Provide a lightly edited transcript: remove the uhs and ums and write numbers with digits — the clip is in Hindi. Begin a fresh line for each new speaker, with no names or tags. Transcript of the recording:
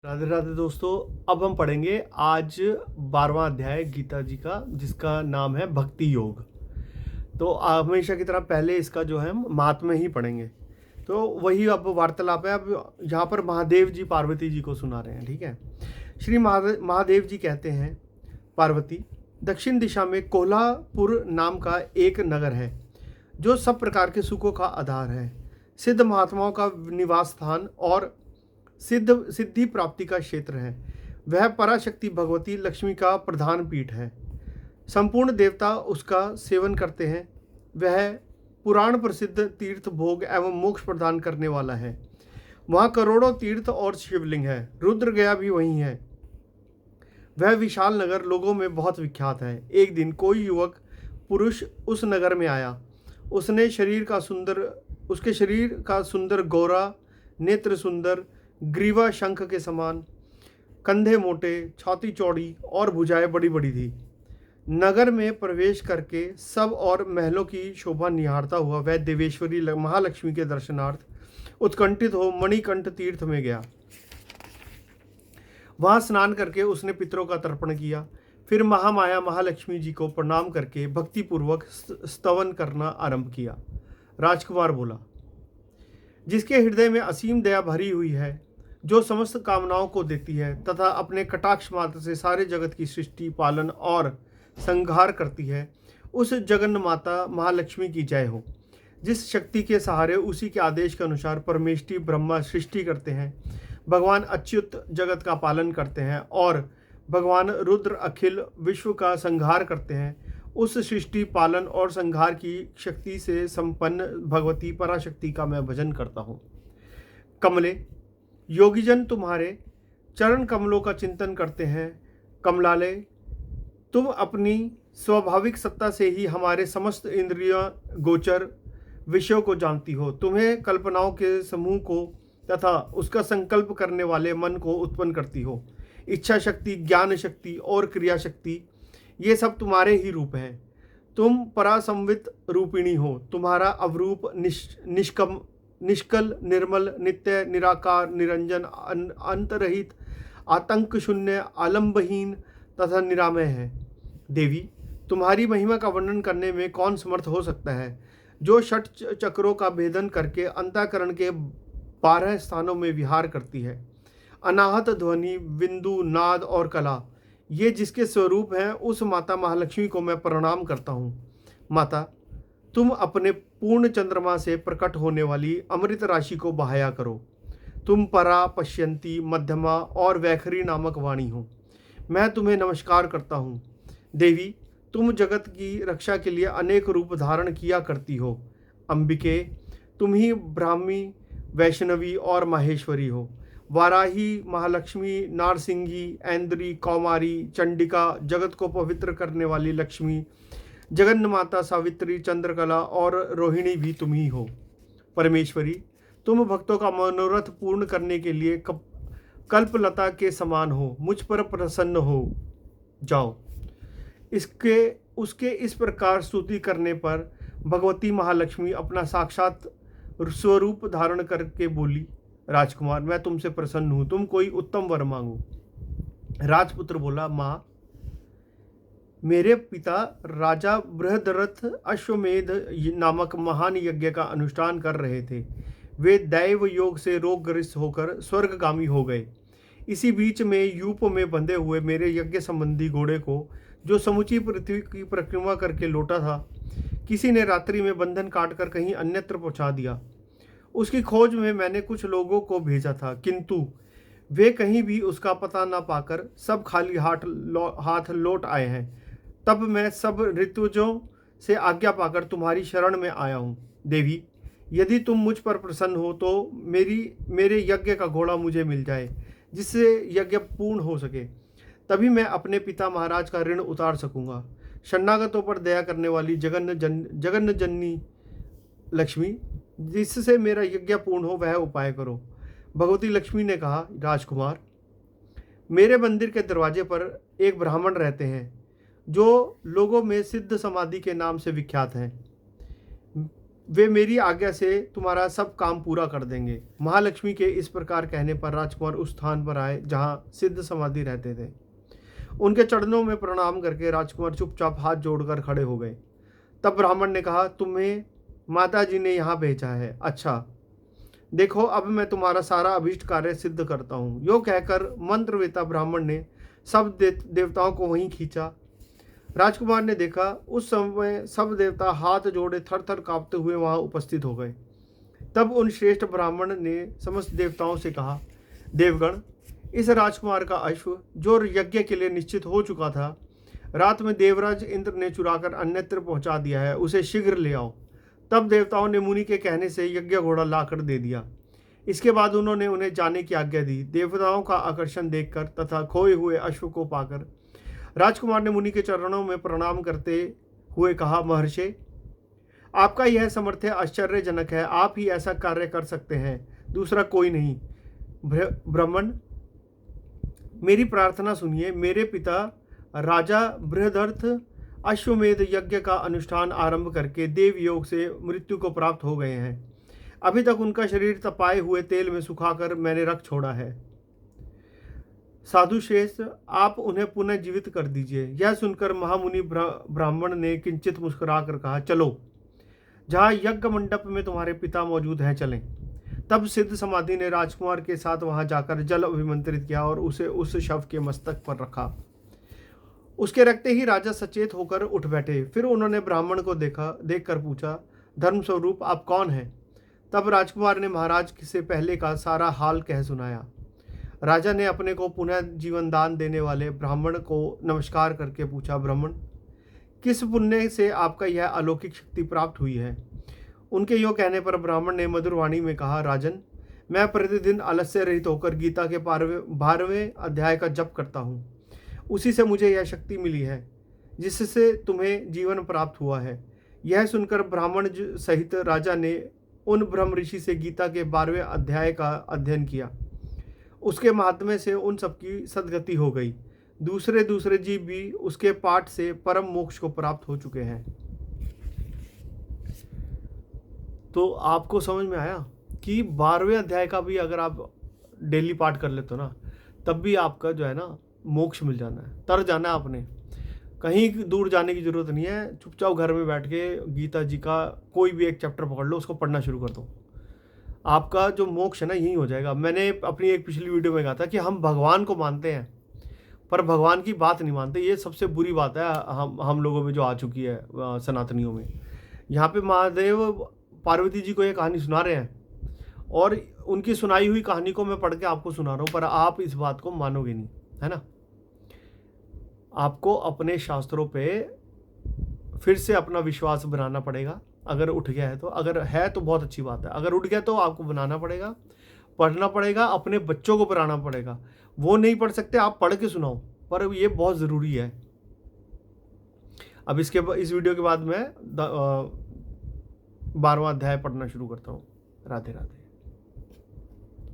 राधे राधे दोस्तों। अब हम पढ़ेंगे आज 12वां अध्याय गीता जी का, जिसका नाम है भक्ति योग। तो हमेशा की तरह पहले इसका जो है हम महात्म्य ही पढ़ेंगे। तो वही अब वार्तालाप है। अब यहाँ पर महादेव जी पार्वती जी को सुना रहे हैं, ठीक है। श्री महादेव जी कहते हैं, पार्वती, दक्षिण दिशा में कोल्हापुर नाम का एक नगर है जो सब प्रकार के सुखों का आधार है, सिद्ध महात्माओं का निवास स्थान और सिद्धि प्राप्ति का क्षेत्र है। वह पराशक्ति भगवती लक्ष्मी का प्रधान पीठ है। संपूर्ण देवता उसका सेवन करते हैं। वह पुराण प्रसिद्ध तीर्थ भोग एवं मोक्ष प्रदान करने वाला है। वहाँ करोड़ों तीर्थ और शिवलिंग है। रुद्र गया भी वहीं है। वह विशाल नगर लोगों में बहुत विख्यात है। एक दिन कोई युवक पुरुष उस नगर में आया। उसके शरीर का सुंदर गोरा, नेत्र सुंदर, ग्रीवा शंख के समान, कंधे मोटे, छाती चौड़ी और भुजाएं बड़ी बड़ी थी। नगर में प्रवेश करके सब और महलों की शोभा निहारता हुआ वह देवेश्वरी महालक्ष्मी के दर्शनार्थ उत्कंठित हो मणिकंठ तीर्थ में गया। वहां स्नान करके उसने पितरों का तर्पण किया। फिर महामाया महालक्ष्मी जी को प्रणाम करके भक्तिपूर्वक स्तवन करना आरंभ किया। राजकुमार बोला, जिसके हृदय में असीम दया भरी हुई है, जो समस्त कामनाओं को देती है तथा अपने कटाक्ष मात्र से सारे जगत की सृष्टि, पालन और संहार करती है, उस जगन माता महालक्ष्मी की जय हो। जिस शक्ति के सहारे उसी के आदेश के अनुसार परमेष्टि ब्रह्मा सृष्टि करते हैं, भगवान अच्युत जगत का पालन करते हैं और भगवान रुद्र अखिल विश्व का संहार करते हैं, उस सृष्टि, पालन और संहार की शक्ति से संपन्न भगवती पराशक्ति का मैं भजन करता हूँ। कमले, योगीजन तुम्हारे चरण कमलों का चिंतन करते हैं। कमलालय, तुम अपनी स्वाभाविक सत्ता से ही हमारे समस्त इंद्रियों गोचर विषयों को जानती हो। तुम्हें कल्पनाओं के समूह को तथा उसका संकल्प करने वाले मन को उत्पन्न करती हो। इच्छा शक्ति, ज्ञान शक्ति और क्रिया शक्ति, ये सब तुम्हारे ही रूप हैं। तुम परासंवित रूपिणी हो। तुम्हारा अवरूप निष्कल, निर्मल, नित्य, निराकार, निरंजन, अंतरहित, आतंक शून्य, आलंबहीन तथा निरामय है। देवी, तुम्हारी महिमा का वर्णन करने में कौन समर्थ हो सकता है, जो षट चक्रों का भेदन करके अंतःकरण के 12 स्थानों में विहार करती है। अनाहत ध्वनि, बिंदु, नाद और कला, ये जिसके स्वरूप हैं, उस माता महालक्ष्मी को मैं प्रणाम करता हूँ। माता, तुम अपने पूर्ण चंद्रमा से प्रकट होने वाली अमृत राशि को बहाया करो। तुम परा, पश्यंती, मध्यमा और वैखरी नामक वाणी हो। मैं तुम्हें नमस्कार करता हूँ। देवी, तुम जगत की रक्षा के लिए अनेक रूप धारण किया करती हो। अंबिके, तुम ही ब्राह्मी, वैष्णवी और माहेश्वरी हो। वाराही, महालक्ष्मी, नारसिंगी, ऐन्द्री, कौमारी, चंडिका, जगत को पवित्र करने वाली लक्ष्मी, जगन्न माता, सावित्री, चंद्रकला और रोहिणी भी तुम ही हो। परमेश्वरी, तुम भक्तों का मनोरथ पूर्ण करने के लिए कल्पलता के समान हो। मुझ पर प्रसन्न हो जाओ। उसके इस प्रकार स्तुति करने पर भगवती महालक्ष्मी अपना साक्षात स्वरूप धारण करके बोली, राजकुमार, मैं तुमसे प्रसन्न हूँ। तुम कोई उत्तम वर मांगो। राजपुत्र बोला, माँ, मेरे पिता राजा बृहदरथ अश्वमेध नामक महान यज्ञ का अनुष्ठान कर रहे थे। वे दैव योग से रोगग्रस्त होकर स्वर्गगामी हो गए। इसी बीच में यूप में बंधे हुए मेरे यज्ञ संबंधी घोड़े को, जो समुची पृथ्वी की परिक्रमा करके लौटा था, किसी ने रात्रि में बंधन काटकर कहीं अन्यत्र पहुंचा दिया। उसकी खोज में मैंने कुछ लोगों को भेजा था, किंतु वे कहीं भी उसका पता न पाकर सब खाली हाथ लौट आए हैं। तब मैं सब ऋतुजों से आज्ञा पाकर तुम्हारी शरण में आया हूँ। देवी, यदि तुम मुझ पर प्रसन्न हो तो मेरे यज्ञ का घोड़ा मुझे मिल जाए, जिससे यज्ञ पूर्ण हो सके। तभी मैं अपने पिता महाराज का ऋण उतार सकूंगा। शरणागतों पर दया करने वाली जगन्न जननी लक्ष्मी, जिससे मेरा यज्ञ पूर्ण हो, वह उपाय करो। भगवती लक्ष्मी ने कहा, राजकुमार, मेरे मंदिर के दरवाजे पर एक ब्राह्मण रहते हैं, जो लोगों में सिद्ध समाधि के नाम से विख्यात हैं। वे मेरी आज्ञा से तुम्हारा सब काम पूरा कर देंगे। महालक्ष्मी के इस प्रकार कहने पर राजकुमार उस स्थान पर आए जहां सिद्ध समाधि रहते थे। उनके चरणों में प्रणाम करके राजकुमार चुपचाप हाथ जोड़कर खड़े हो गए। तब ब्राह्मण ने कहा, तुम्हें माता जी ने यहाँ भेजा है। अच्छा, देखो अब मैं तुम्हारा सारा अभीष्ट कार्य सिद्ध करता हूँ। यो कहकर मंत्रवेता ब्राह्मण ने सब देवताओं को वहीं खींचा। राजकुमार ने देखा उस समय सब देवता हाथ जोड़े थर थर कांपते हुए वहां उपस्थित हो गए। तब उन श्रेष्ठ ब्राह्मण ने समस्त देवताओं से कहा, देवगण, इस राजकुमार का अश्व जो यज्ञ के लिए निश्चित हो चुका था, रात में देवराज इंद्र ने चुराकर अन्यत्र पहुंचा दिया है, उसे शीघ्र ले आओ। तब देवताओं ने मुनि के कहने से यज्ञ घोड़ा लाकर दे दिया। इसके बाद उन्होंने उन्हें जाने की आज्ञा दी। देवताओं का आकर्षण देखकर तथा खोए हुए अश्व को पाकर राजकुमार ने मुनि के चरणों में प्रणाम करते हुए कहा, महर्षि, आपका यह सामर्थ्य आश्चर्यजनक है। आप ही ऐसा कार्य कर सकते हैं, दूसरा कोई नहीं। ब्राह्मण, मेरी प्रार्थना सुनिए। मेरे पिता राजा बृहदर्थ अश्वमेध यज्ञ का अनुष्ठान आरंभ करके देव योग से मृत्यु को प्राप्त हो गए हैं। अभी तक उनका शरीर तपाए हुए तेल में सुखाकर मैंने रख छोड़ा है। साधु श्रेष्ठ, आप उन्हें पुनः जीवित कर दीजिए। यह सुनकर महामुनि ब्राह्मण ने किंचित मुस्कुराकर कहा, चलो, जहाँ यज्ञ मंडप में तुम्हारे पिता मौजूद हैं, चलें। तब सिद्ध समाधि ने राजकुमार के साथ वहां जाकर जल अभिमंत्रित किया और उसे उस शव के मस्तक पर रखा। उसके रखते ही राजा सचेत होकर उठ बैठे। फिर उन्होंने ब्राह्मण को देखकर पूछा, धर्मस्वरूप, आप कौन हैं? तब राजकुमार ने महाराज से पहले का सारा हाल कह सुनाया। राजा ने अपने को पुनः जीवन दान देने वाले ब्राह्मण को नमस्कार करके पूछा, ब्राह्मण, किस पुण्य से आपका यह अलौकिक शक्ति प्राप्त हुई है? उनके यो कहने पर ब्राह्मण ने मधुर वाणी में कहा, राजन, मैं प्रतिदिन आलस्य रहित होकर गीता के 12वें अध्याय का जप करता हूँ। उसी से मुझे यह शक्ति मिली है जिससे तुम्हें जीवन प्राप्त हुआ है। यह सुनकर ब्राह्मण सहित राजा ने उन ब्रह्म ऋषि से गीता के 12वें अध्याय का अध्ययन किया। उसके महात्म्य से उन सबकी सद्गति हो गई। दूसरे जीव भी उसके पाठ से परम मोक्ष को प्राप्त हो चुके हैं। तो आपको समझ में आया कि 12वें अध्याय का भी अगर आप डेली पाठ कर लेते हो ना, तब भी आपका जो है ना मोक्ष मिल जाना है। तर जाना है आपने, कहीं दूर जाने की जरूरत नहीं है। चुपचाप घर में बैठ के गीता जी का कोई भी एक चैप्टर पकड़ लो, उसको पढ़ना शुरू कर दो। आपका जो मोक्ष है ना यही हो जाएगा। मैंने अपनी एक पिछली वीडियो में कहा था कि हम भगवान को मानते हैं पर भगवान की बात नहीं मानते। ये सबसे बुरी बात है हम लोगों में जो आ चुकी है, सनातनियों में। यहाँ पे महादेव पार्वती जी को ये कहानी सुना रहे हैं और उनकी सुनाई हुई कहानी को मैं पढ़ के आपको सुना रहा हूँ, पर आप इस बात को मानोगे नहीं, है ना। आपको अपने शास्त्रों पे फिर से अपना विश्वास बनाना पड़ेगा। अगर उठ गया है तो, अगर है तो बहुत अच्छी बात है। अगर उठ गया तो आपको बनाना पड़ेगा, पढ़ना पड़ेगा, अपने बच्चों को पढ़ाना पड़ेगा। वो नहीं पढ़ सकते, आप पढ़ के सुनाओ, पर ये बहुत ज़रूरी है। अब इस वीडियो के बाद मैं 12वां अध्याय पढ़ना शुरू करता हूँ। राधे राधे।